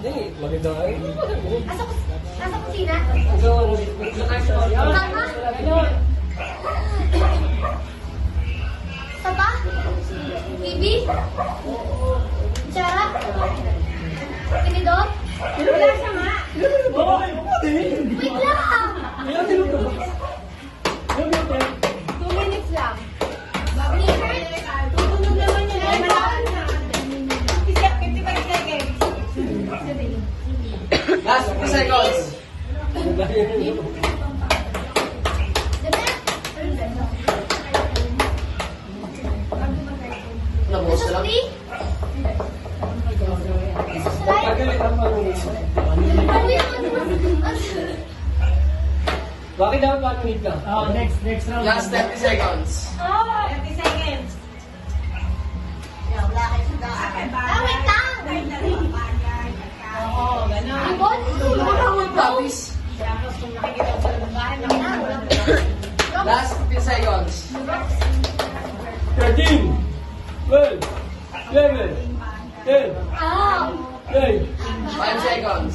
Hindi, maganda ay. Nasa kusina? Tama? Saba? Bibi? Kutsara? Tinidor? Wala siya nga. Wait lang! 2 minutes lang. Tutunog naman yun. Ay, malaan na. 55 seconds. Last 50 seconds. Nabuhos na lang. Bakit dapat panulit ka? Oh, next round. Last 30 seconds. 30 seconds. Wait lang! Oo, gano'n. Ibon? Tapis. Tapos kung nakikita ko sa bahay, Last 15 seconds. 13, 12, 11, 10, Ah! 9, 5 seconds.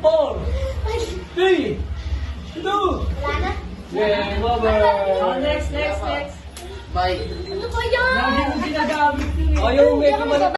4, 3, 2, Wala na? game over! Oh, next. Bye. Ano ba yan? Lagi mo ginagamit yun eh. Ayaw, medyo